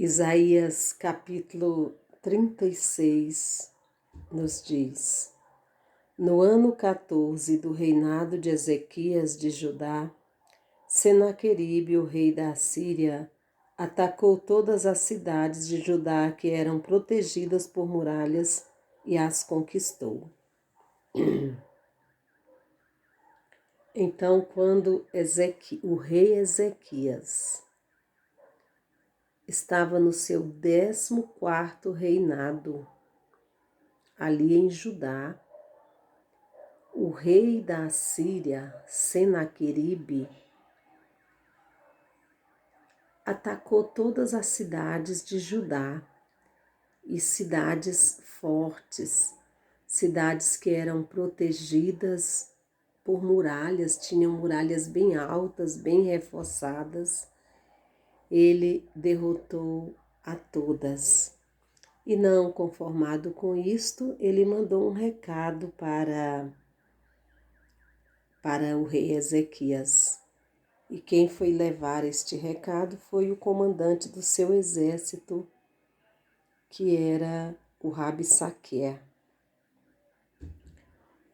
Isaías capítulo 36 nos diz: No ano 14 do reinado de Ezequias de Judá, Senaqueribe, o rei da Assíria, atacou todas as cidades de Judá que eram protegidas por muralhas e as conquistou. Então, quando o rei Ezequias estava no seu 14º reinado, ali em Judá, o rei da Assíria, Senaqueribe, atacou todas as cidades de Judá e cidades fortes, cidades que eram protegidas por muralhas, tinham muralhas bem altas, bem reforçadas. Ele derrotou a todas. E não conformado com isto, ele mandou um recado para o rei Ezequias. E quem foi levar este recado foi o comandante do seu exército, que era o Rabsaquer.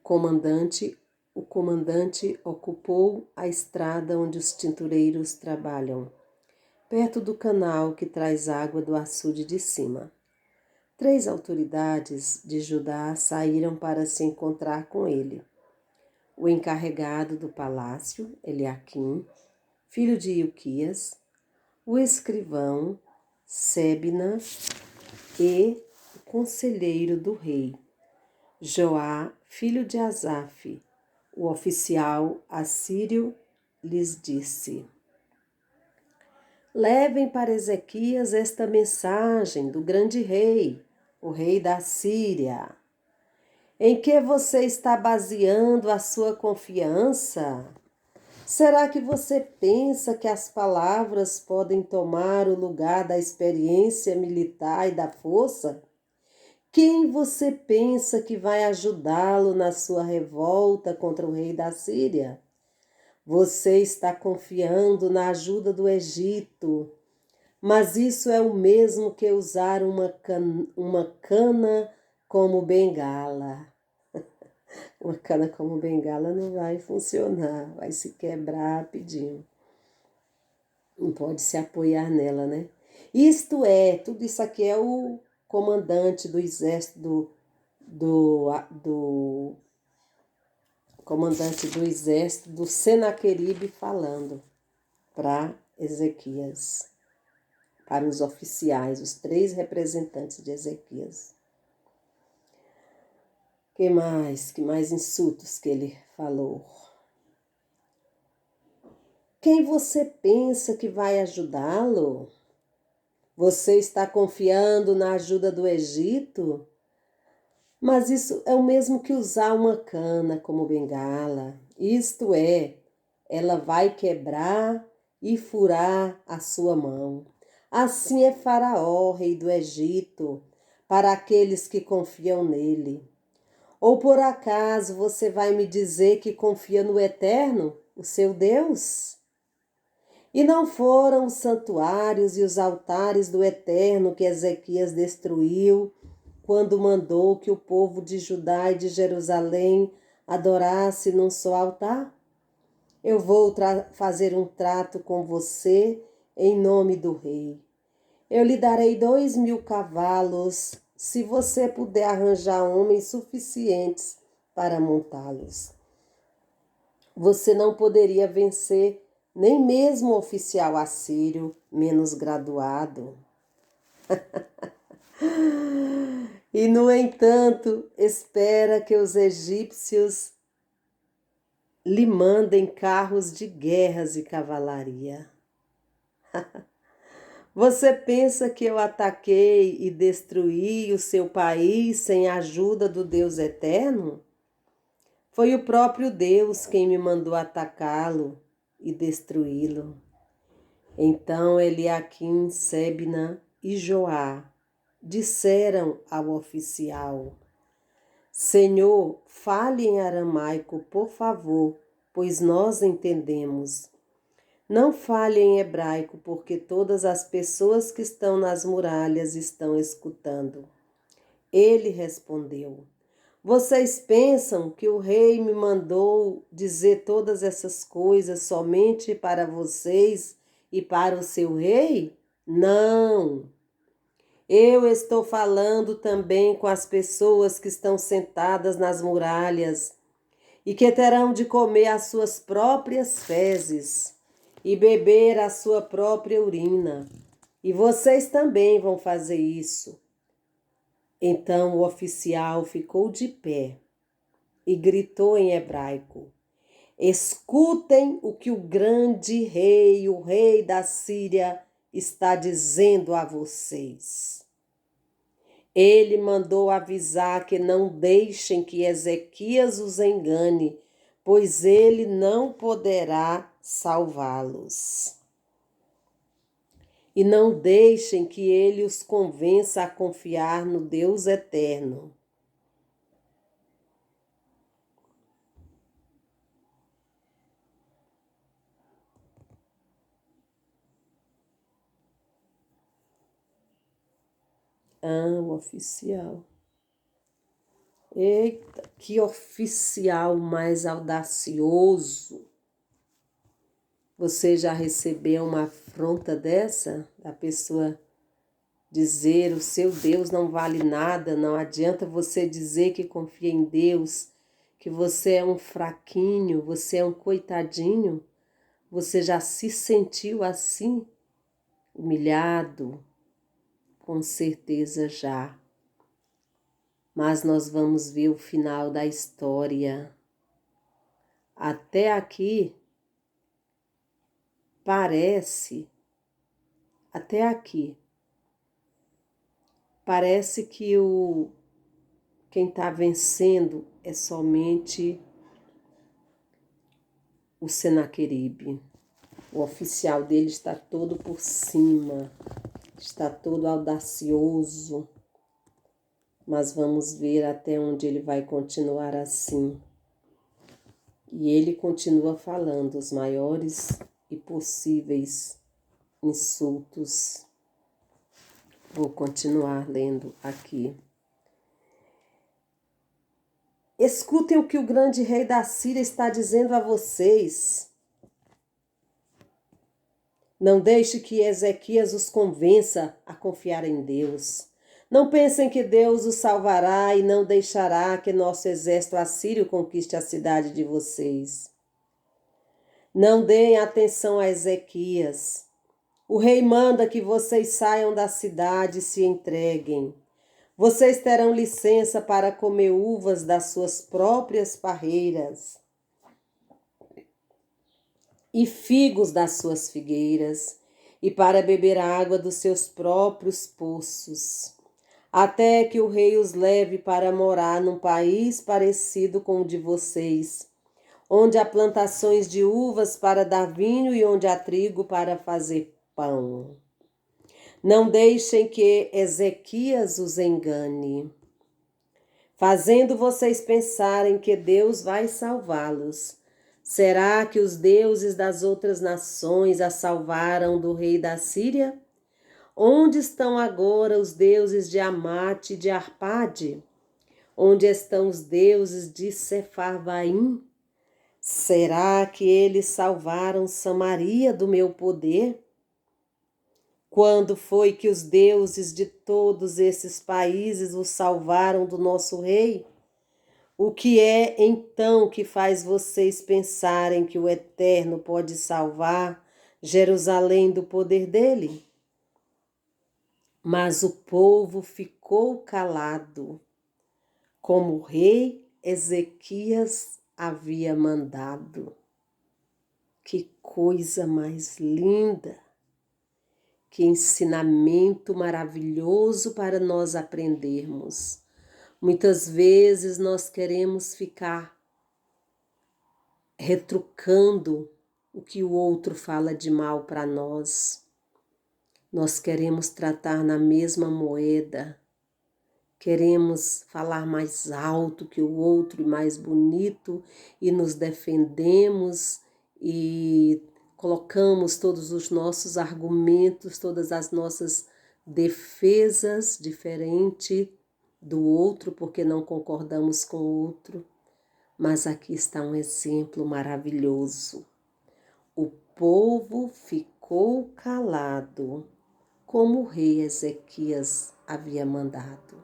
O comandante ocupou a estrada onde os tintureiros trabalham, perto do canal que traz água do açude de cima. 3 autoridades de Judá saíram para se encontrar com ele. O encarregado do palácio, Eliaquim, filho de Ilquias, o escrivão, Sebna, e o conselheiro do rei, Joá, filho de Asaf. O oficial assírio lhes disse: Levem para Ezequias esta mensagem do grande rei, o rei da Síria. Em que você está baseando a sua confiança? Será que você pensa que as palavras podem tomar o lugar da experiência militar e da força? Quem você pensa que vai ajudá-lo na sua revolta contra o rei da Síria? Você está confiando na ajuda do Egito, mas isso é o mesmo que usar uma cana como bengala. Uma cana como bengala não vai funcionar, vai se quebrar rapidinho. Não pode se apoiar nela, né? Tudo isso aqui é o comandante do exército do comandante do exército do Senaqueribe falando para Ezequias, para os oficiais, os 3 representantes de Ezequias. Que mais insultos que ele falou? Quem você pensa que vai ajudá-lo? Você está confiando na ajuda do Egito? Mas isso é o mesmo que usar uma cana como bengala. Isto é, ela vai quebrar e furar a sua mão. Assim é Faraó, rei do Egito, para aqueles que confiam nele. Ou por acaso você vai me dizer que confia no Eterno, o seu Deus? E não foram os santuários e os altares do Eterno que Ezequias destruiu, quando mandou que o povo de Judá e de Jerusalém adorasse num só altar? Eu vou fazer um trato com você em nome do rei. Eu lhe darei 2.000 cavalos, se você puder arranjar homens suficientes para montá-los. Você não poderia vencer nem mesmo o oficial assírio menos graduado. E, no entanto, espera que os egípcios lhe mandem carros de guerras e cavalaria. Você pensa que eu ataquei e destruí o seu país sem a ajuda do Deus Eterno? Foi o próprio Deus quem me mandou atacá-lo e destruí-lo. Então Eliaquim, Sebna e Joá disseram ao oficial: Senhor, fale em aramaico, por favor, pois nós entendemos. Não fale em hebraico, porque todas as pessoas que estão nas muralhas estão escutando. Ele respondeu: Vocês pensam que o rei me mandou dizer todas essas coisas somente para vocês e para o seu rei? Não! Eu estou falando também com as pessoas que estão sentadas nas muralhas e que terão de comer as suas próprias fezes e beber a sua própria urina. E vocês também vão fazer isso. Então o oficial ficou de pé e gritou em hebraico: Escutem o que o grande rei, o rei da Síria, está dizendo a vocês. Ele mandou avisar que não deixem que Ezequias os engane, pois ele não poderá salvá-los. E não deixem que ele os convença a confiar no Deus eterno. O oficial. Eita, que oficial mais audacioso! Você já recebeu uma afronta dessa? Da pessoa dizer o seu Deus não vale nada, não adianta você dizer que confia em Deus, que você é um fraquinho, você é um coitadinho? Você já se sentiu assim? Humilhado? Com certeza já. Mas nós vamos ver o final da história. Até aqui, parece que quem está vencendo é somente o Senaqueribe. O oficial dele está todo por cima, está todo audacioso, mas vamos ver até onde ele vai continuar assim. E ele continua falando os maiores e possíveis insultos. Vou continuar lendo aqui. Escutem o que o grande rei da Síria está dizendo a vocês. Não deixe que Ezequias os convença a confiar em Deus. Não pensem que Deus os salvará e não deixará que nosso exército assírio conquiste a cidade de vocês. Não deem atenção a Ezequias. O rei manda que vocês saiam da cidade e se entreguem. Vocês terão licença para comer uvas das suas próprias parreiras e figos das suas figueiras, e para beber a água dos seus próprios poços, até que o rei os leve para morar num país parecido com o de vocês, onde há plantações de uvas para dar vinho e onde há trigo para fazer pão. Não deixem que Ezequias os engane, fazendo vocês pensarem que Deus vai salvá-los. Será que os deuses das outras nações a salvaram do rei da Síria? Onde estão agora os deuses de Amate e de Arpade? Onde estão os deuses de Sefarvaim? Será que eles salvaram Samaria do meu poder? Quando foi que os deuses de todos esses países os salvaram do nosso rei? O que é então que faz vocês pensarem que o Eterno pode salvar Jerusalém do poder dele? Mas o povo ficou calado, como o rei Ezequias havia mandado. Que coisa mais linda! Que ensinamento maravilhoso para nós aprendermos. Muitas vezes nós queremos ficar retrucando o que o outro fala de mal para nós. Nós queremos tratar na mesma moeda, queremos falar mais alto que o outro e mais bonito e nos defendemos e colocamos todos os nossos argumentos, todas as nossas defesas diferente do outro, porque não concordamos com o outro. Mas aqui está um exemplo maravilhoso. O povo ficou calado, como o rei Ezequias havia mandado.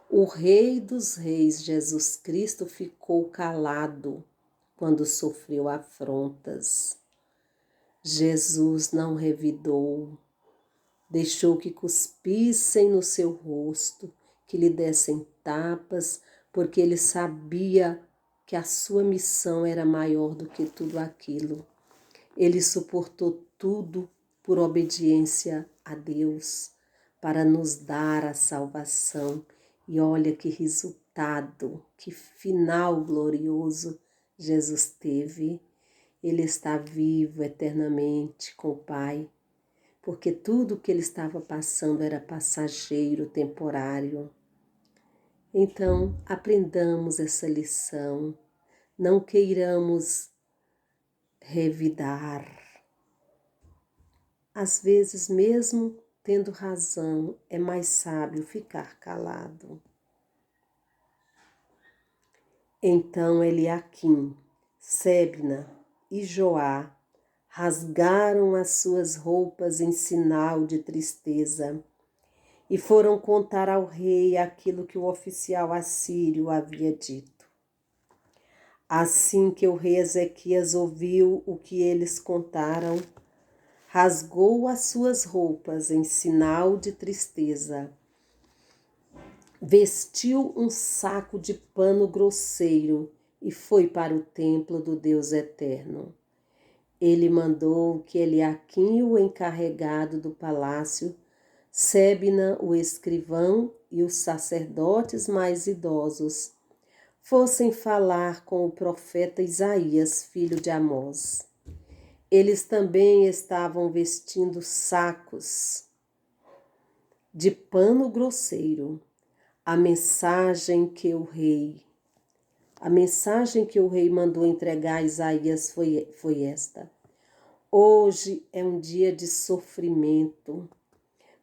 O Rei dos Reis, Jesus Cristo, ficou calado quando sofreu afrontas. Jesus não revidou, deixou que cuspissem no seu rosto, que lhe dessem tapas, porque ele sabia que a sua missão era maior do que tudo aquilo. Ele suportou tudo por obediência a Deus, para nos dar a salvação. E olha que resultado, que final glorioso Jesus teve. Ele está vivo eternamente com o Pai, porque tudo que ele estava passando era passageiro, temporário. Então, aprendamos essa lição, não queiramos revidar. Às vezes, mesmo tendo razão, é mais sábio ficar calado. Então Eliaquim, Sebna e Joá rasgaram as suas roupas em sinal de tristeza e foram contar ao rei aquilo que o oficial assírio havia dito. Assim que o rei Ezequias ouviu o que eles contaram, rasgou as suas roupas em sinal de tristeza, vestiu um saco de pano grosseiro e foi para o templo do Deus Eterno. Ele mandou que Eliaquim, o encarregado do palácio, Sebna, o escrivão, e os sacerdotes mais idosos fossem falar com o profeta Isaías, filho de Amós. Eles também estavam vestindo sacos de pano grosseiro. A mensagem que o rei mandou entregar a Isaías foi esta: hoje é um dia de sofrimento.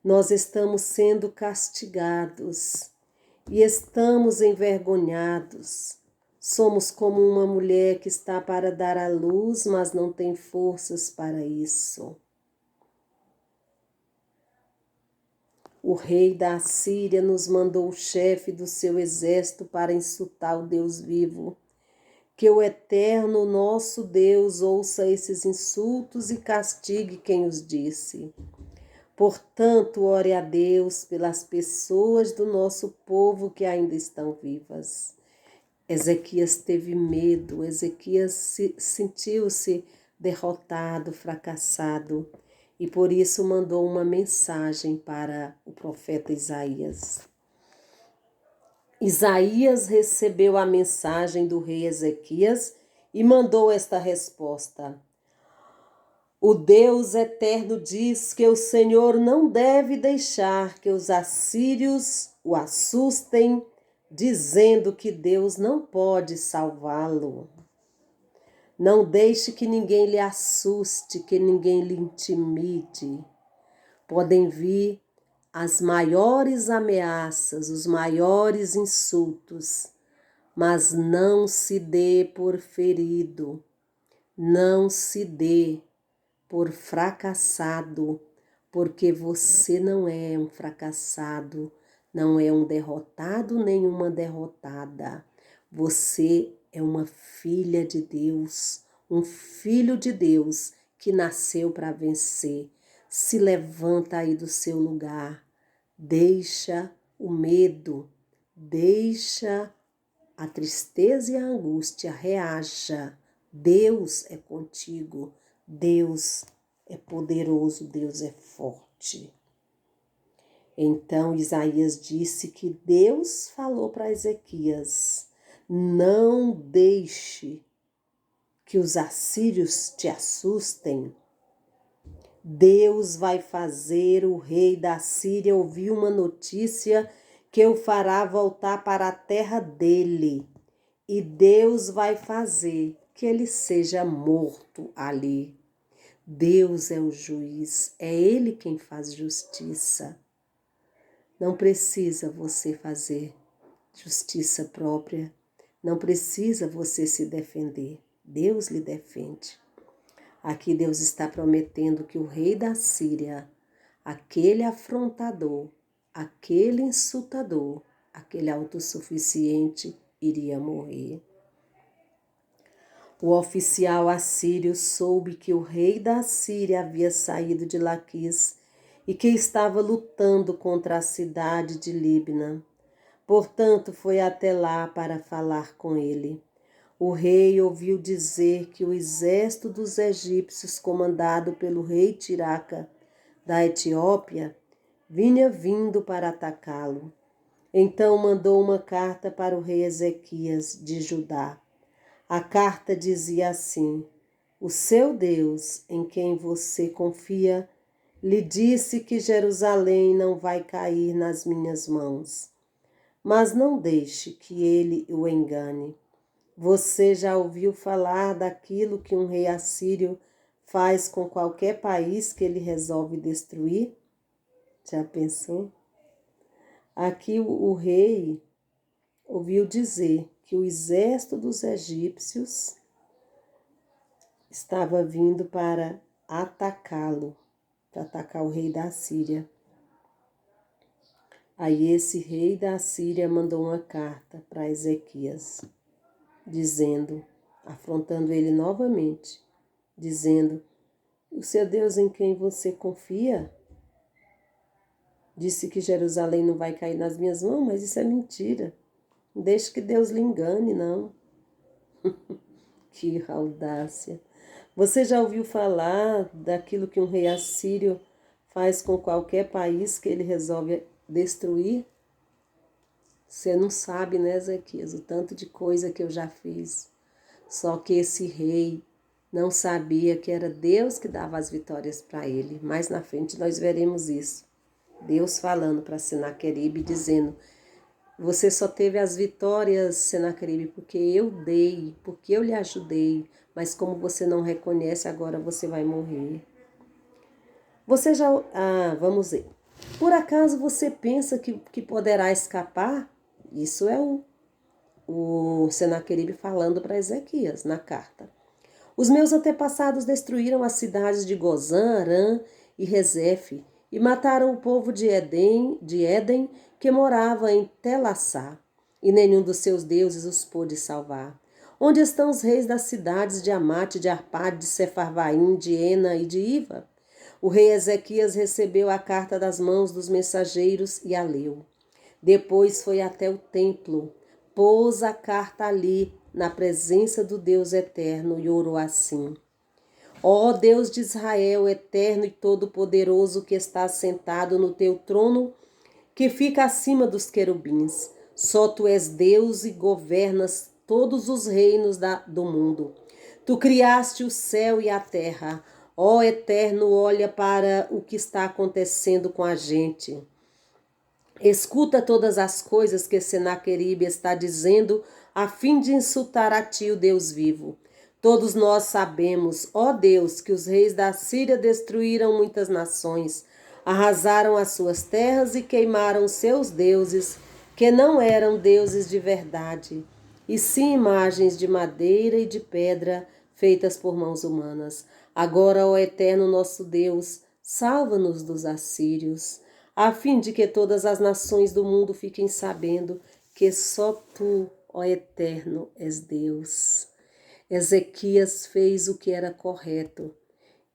Nós estamos sendo castigados e estamos envergonhados. Somos como uma mulher que está para dar à luz, mas não tem forças para isso. O rei da Assíria nos mandou o chefe do seu exército para insultar o Deus vivo. Que o eterno nosso Deus ouça esses insultos e castigue quem os disse. Portanto, ore a Deus pelas pessoas do nosso povo que ainda estão vivas. Ezequias teve medo, Ezequias sentiu-se derrotado, fracassado, e por isso mandou uma mensagem para o profeta Isaías. Isaías recebeu a mensagem do rei Ezequias e mandou esta resposta: o Deus eterno diz que o Senhor não deve deixar que os assírios o assustem, dizendo que Deus não pode salvá-lo. Não deixe que ninguém lhe assuste, que ninguém lhe intimide. Podem vir as maiores ameaças, os maiores insultos, mas não se dê por ferido, não se dê por fracassado, porque você não é um fracassado, não é um derrotado nem uma derrotada. Você é uma filha de Deus, um filho de Deus que nasceu para vencer. Se levanta aí do seu lugar, deixa o medo, deixa a tristeza e a angústia, reaja. Deus é contigo, Deus é poderoso, Deus é forte. Então Isaías disse que Deus falou para Ezequias: não deixe que os assírios te assustem. Deus vai fazer o rei da Síria ouvir uma notícia que o fará voltar para a terra dele. E Deus vai fazer que ele seja morto ali. Deus é o juiz, é Ele quem faz justiça. Não precisa você fazer justiça própria, não precisa você se defender. Deus lhe defende. Aqui Deus está prometendo que o rei da Síria, aquele afrontador, aquele insultador, aquele autossuficiente, iria morrer. O oficial assírio soube que o rei da Síria havia saído de Laquis e que estava lutando contra a cidade de Líbna. Portanto, foi até lá para falar com ele. O rei ouviu dizer que o exército dos egípcios, comandado pelo rei Tiraca da Etiópia, vinha vindo para atacá-lo. Então mandou uma carta para o rei Ezequias de Judá. A carta dizia assim: o seu Deus, em quem você confia, lhe disse que Jerusalém não vai cair nas minhas mãos. Mas não deixe que ele o engane. Você já ouviu falar daquilo que um rei assírio faz com qualquer país que ele resolve destruir? Já pensou? Aqui o rei ouviu dizer que o exército dos egípcios estava vindo para atacá-lo, para atacar o rei da Síria. Aí esse rei da Síria mandou uma carta para Ezequias, dizendo, afrontando ele novamente, dizendo: o seu Deus em quem você confia disse que Jerusalém não vai cair nas minhas mãos, mas isso é mentira. Não deixe que Deus lhe engane, não. Que audácia! Você já ouviu falar daquilo que um rei assírio faz com qualquer país que ele resolve destruir? Você não sabe, né, Ezequias, o tanto de coisa que eu já fiz. Só que esse rei não sabia que era Deus que dava as vitórias para ele. Mais na frente nós veremos isso. Deus falando para Senaqueribe, dizendo: você só teve as vitórias, Senaqueribe, porque eu dei, porque eu lhe ajudei. Mas como você não reconhece, agora você vai morrer. Você já... vamos ver. Por acaso você pensa que poderá escapar? Isso é o Senaqueribe falando para Ezequias na carta. Os meus antepassados destruíram as cidades de Gozã, Arã e Rezefe e mataram o povo de Éden que morava em Telassá, e nenhum dos seus deuses os pôde salvar. Onde estão os reis das cidades de Amate, de Arpade, de Sefarvaim, de Ena e de Iva? O rei Ezequias recebeu a carta das mãos dos mensageiros e a leu. Depois foi até o templo, pôs a carta ali, na presença do Deus eterno, e orou assim: ó Deus de Israel, eterno e todo-poderoso, que está sentado no teu trono, que fica acima dos querubins, só tu és Deus e governas todos os reinos do mundo. Tu criaste o céu e a terra. Ó eterno, olha para o que está acontecendo com a gente. Escuta todas as coisas que Senaqueribe está dizendo a fim de insultar a ti, o Deus vivo. Todos nós sabemos, ó Deus, que os reis da Síria destruíram muitas nações, arrasaram as suas terras e queimaram seus deuses, que não eram deuses de verdade, e sim imagens de madeira e de pedra feitas por mãos humanas. Agora, ó eterno nosso Deus, salva-nos dos assírios, a fim de que todas as nações do mundo fiquem sabendo que só tu, ó eterno, és Deus. Ezequias fez o que era correto.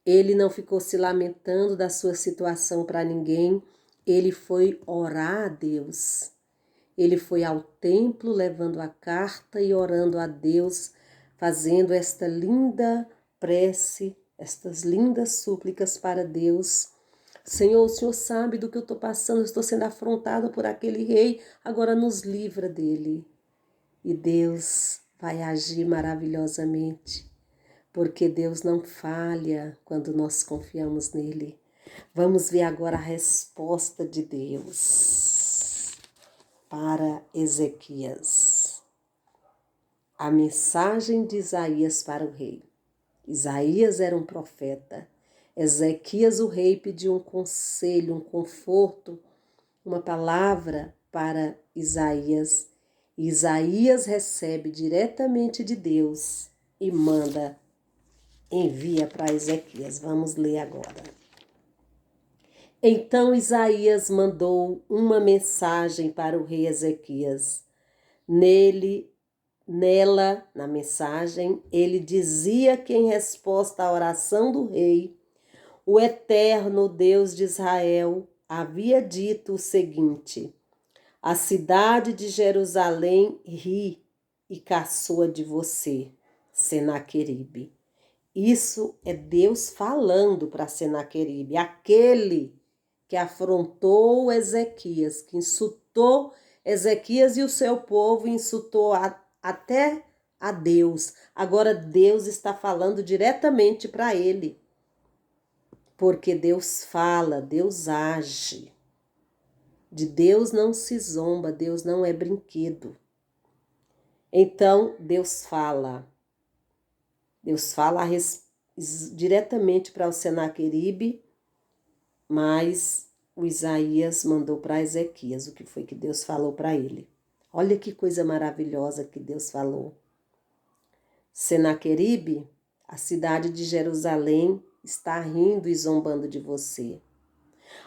Ele não ficou se lamentando da sua situação para ninguém, ele foi orar a Deus. Ele foi ao templo levando a carta e orando a Deus, fazendo esta linda prece, estas lindas súplicas para Deus. Senhor, o Senhor sabe do que eu estou passando, eu estou sendo afrontada por aquele rei, agora nos livra dele. E Deus vai agir maravilhosamente, porque Deus não falha quando nós confiamos nele. Vamos ver agora a resposta de Deus para Ezequias. A mensagem de Isaías para o rei. Isaías era um profeta Ezequias, o rei, pediu um conselho, um conforto, uma palavra para Isaías. Isaías recebe diretamente de Deus e envia para Ezequias. Vamos ler agora. Então Isaías mandou uma mensagem para o rei Ezequias. Na mensagem, ele dizia que, em resposta à oração do rei, o eterno Deus de Israel havia dito o seguinte: a cidade de Jerusalém ri e caçoa de você, Senaqueribe. Isso é Deus falando para Senaqueribe, aquele que afrontou Ezequias, que insultou Ezequias e o seu povo, insultou até a Deus. Agora Deus está falando diretamente para ele, porque Deus fala, Deus age. De Deus não se zomba, Deus não é brinquedo. Então, Deus fala diretamente para o Senaqueribe, mas o Isaías mandou para Ezequias o que foi que Deus falou para ele. Olha que coisa maravilhosa que Deus falou. Senaqueribe, a cidade de Jerusalém está rindo e zombando de você.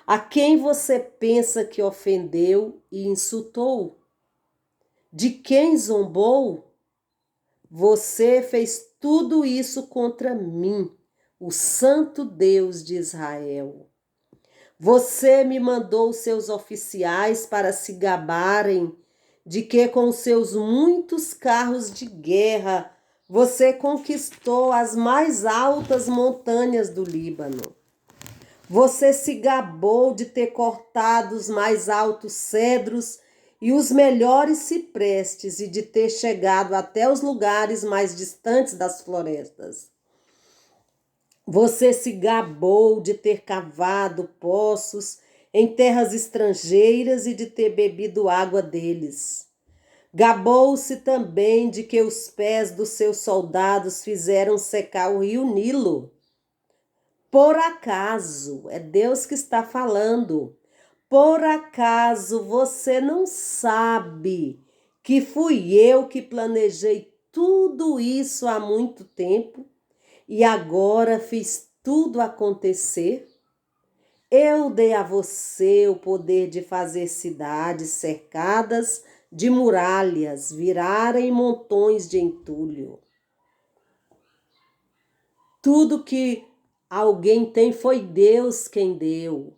A quem você pensa que ofendeu e insultou? De quem zombou? Você fez tudo isso contra mim, o Santo Deus de Israel. Você me mandou seus oficiais para se gabarem de que, com seus muitos carros de guerra, você conquistou as mais altas montanhas do Líbano. Você se gabou de ter cortado os mais altos cedros e os melhores ciprestes e de ter chegado até os lugares mais distantes das florestas. Você se gabou de ter cavado poços em terras estrangeiras e de ter bebido água deles. Gabou-se também de que os pés dos seus soldados fizeram secar o rio Nilo. Por acaso, é Deus que está falando, por acaso você não sabe que fui eu que planejei tudo isso há muito tempo e agora fiz tudo acontecer? Eu dei a você o poder de fazer cidades cercadas de muralhas virarem montões de entulho. Tudo que alguém tem foi Deus quem deu.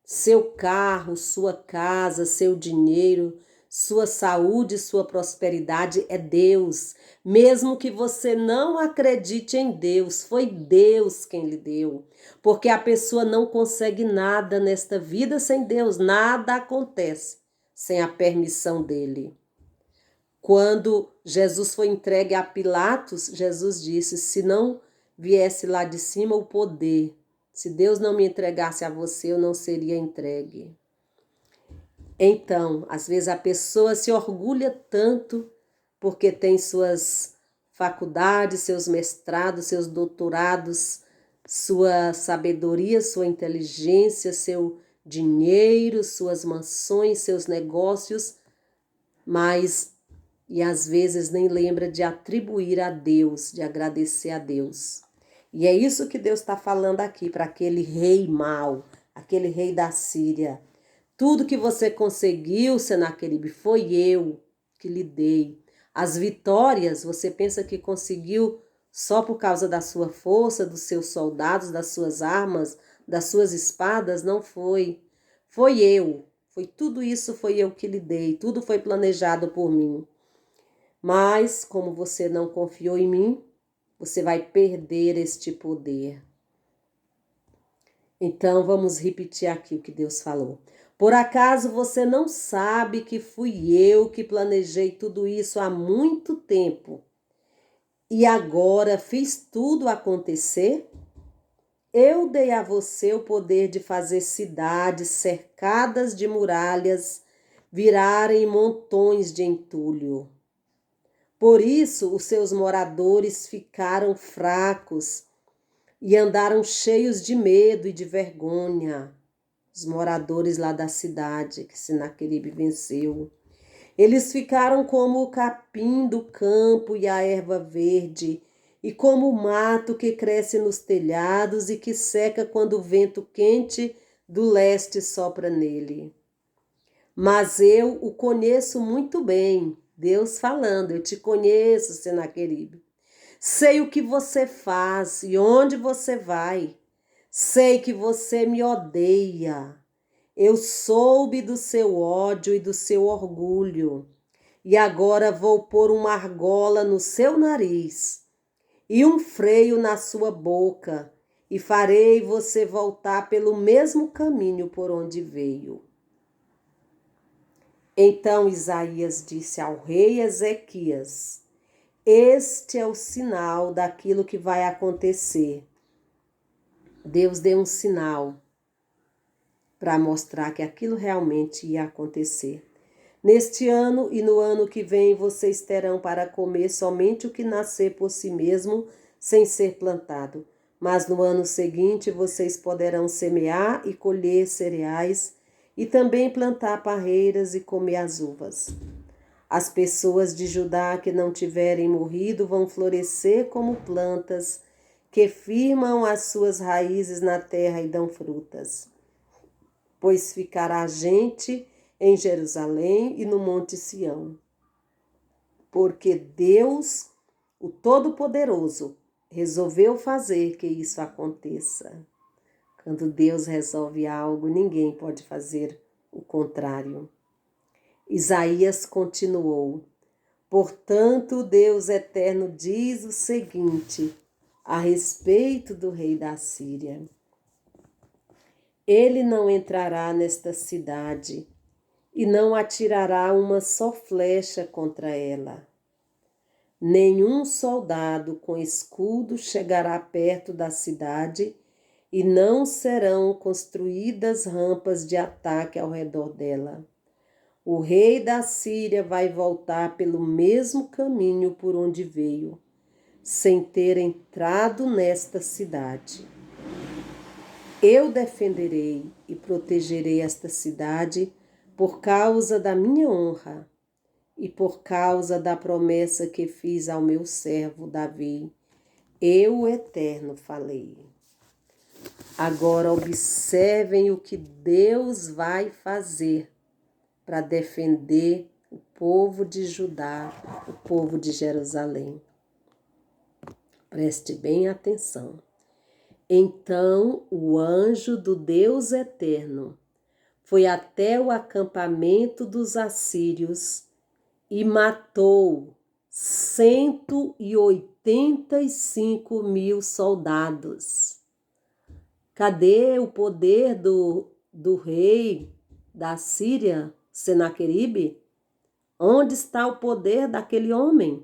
Seu carro, sua casa, seu dinheiro, sua saúde, sua prosperidade é Deus. Mesmo que você não acredite em Deus, foi Deus quem lhe deu. Porque a pessoa não consegue nada nesta vida sem Deus, nada acontece sem a permissão dele. Quando Jesus foi entregue a Pilatos, Jesus disse: se não viesse lá de cima o poder, se Deus não me entregasse a você, eu não seria entregue. Então, às vezes a pessoa se orgulha tanto porque tem suas faculdades, seus mestrados, seus doutorados, sua sabedoria, sua inteligência, seu dinheiro, suas mansões, seus negócios, e às vezes nem lembra de atribuir a Deus, de agradecer a Deus. E é isso que Deus está falando aqui para aquele rei mau, aquele rei da Síria. Tudo que você conseguiu, Senaqueribe, foi eu que lhe dei. As vitórias, você pensa que conseguiu só por causa da sua força, dos seus soldados, das suas armas, das suas espadas? Não foi. Foi eu. Tudo isso foi eu que lhe dei. Tudo foi planejado por mim. Mas, como você não confiou em mim, você vai perder este poder. Então, vamos repetir aqui o que Deus falou. Por acaso você não sabe que fui eu que planejei tudo isso há muito tempo e agora fiz tudo acontecer? Eu dei a você o poder de fazer cidades cercadas de muralhas virarem montões de entulho. Por isso, os seus moradores ficaram fracos, e andaram cheios de medo e de vergonha. Os moradores lá da cidade que Senaqueribe venceu. Eles ficaram como o capim do campo e a erva verde, e como o mato que cresce nos telhados e que seca quando o vento quente do leste sopra nele. Mas eu o conheço muito bem, Deus falando, eu te conheço, Senaqueribe. Sei o que você faz e onde você vai. Sei que você me odeia. Eu soube do seu ódio e do seu orgulho. E agora vou pôr uma argola no seu nariz e um freio na sua boca, e farei você voltar pelo mesmo caminho por onde veio. Então Isaías disse ao rei Ezequias: Este é o sinal daquilo que vai acontecer. Deus deu um sinal para mostrar que aquilo realmente ia acontecer. Neste ano e no ano que vem vocês terão para comer somente o que nascer por si mesmo, sem ser plantado. Mas no ano seguinte vocês poderão semear e colher cereais e também plantar parreiras e comer as uvas. As pessoas de Judá que não tiverem morrido vão florescer como plantas que firmam as suas raízes na terra e dão frutas. Pois ficará gente em Jerusalém e no Monte Sião. Porque Deus, o Todo-Poderoso, resolveu fazer que isso aconteça. Quando Deus resolve algo, ninguém pode fazer o contrário. Isaías continuou: Portanto, Deus eterno diz o seguinte a respeito do rei da Síria: Ele não entrará nesta cidade e não atirará uma só flecha contra ela. Nenhum soldado com escudo chegará perto da cidade e não serão construídas rampas de ataque ao redor dela. O rei da Síria vai voltar pelo mesmo caminho por onde veio, sem ter entrado nesta cidade. Eu defenderei e protegerei esta cidade por causa da minha honra e por causa da promessa que fiz ao meu servo Davi. Eu, o Eterno, falei. Agora observem o que Deus vai fazer para defender o povo de Judá, o povo de Jerusalém. Preste bem atenção. Então o anjo do Deus Eterno foi até o acampamento dos assírios e matou 185 mil soldados. Cadê o poder do rei da Síria, Senaqueribe? Onde está o poder daquele homem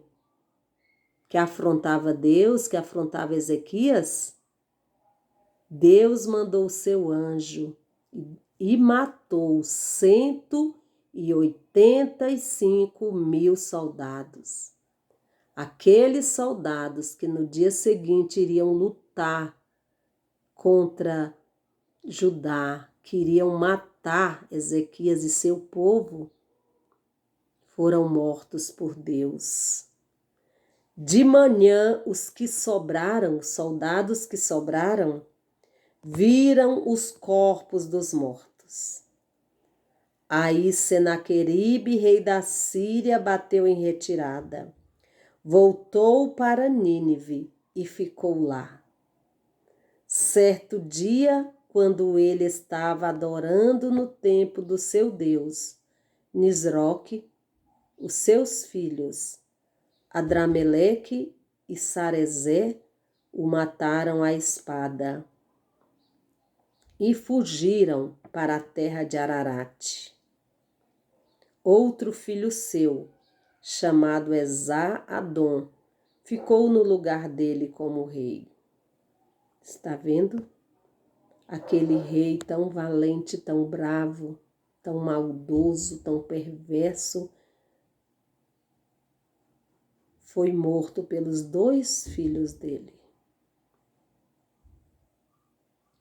que afrontava Deus, que afrontava Ezequias? Deus mandou o seu anjo e matou 185 mil soldados. Aqueles soldados que no dia seguinte iriam lutar contra Judá, que iriam matar Ezequias e seu povo, foram mortos por Deus. De manhã, os que sobraram, os soldados que sobraram, viram os corpos dos mortos. Aí Senaqueribe, rei da Síria, bateu em retirada. Voltou para Nínive e ficou lá. Certo dia, quando ele estava adorando no templo do seu Deus, Nisroque, os seus filhos, Adrameleque e Sarezé, o mataram à espada e fugiram para a terra de Ararate. Outro filho seu, chamado Esá-Adom, ficou no lugar dele como rei. Está vendo? Aquele rei tão valente, tão bravo, tão maldoso, tão perverso, foi morto pelos 2 filhos dele.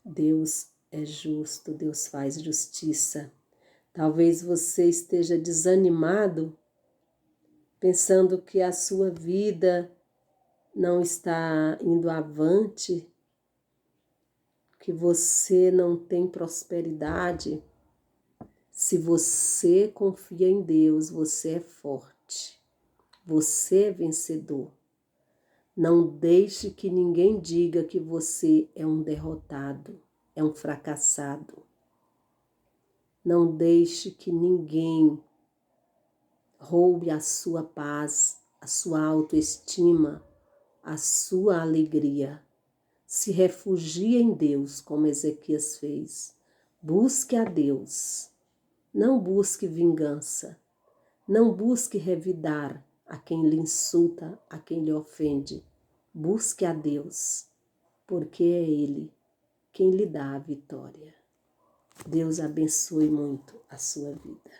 Deus é justo, Deus faz justiça. Talvez você esteja desanimado, pensando que a sua vida não está indo avante, que você não tem prosperidade. Se você confia em Deus, você é forte, você é vencedor. Não deixe que ninguém diga que você é um derrotado, é um fracassado. Não deixe que ninguém roube a sua paz, a sua autoestima, a sua alegria. Se refugie em Deus, como Ezequias fez. Busque a Deus. Não busque vingança. Não busque revidar a quem lhe insulta, a quem lhe ofende. Busque a Deus, porque é Ele quem lhe dá a vitória. Deus abençoe muito a sua vida.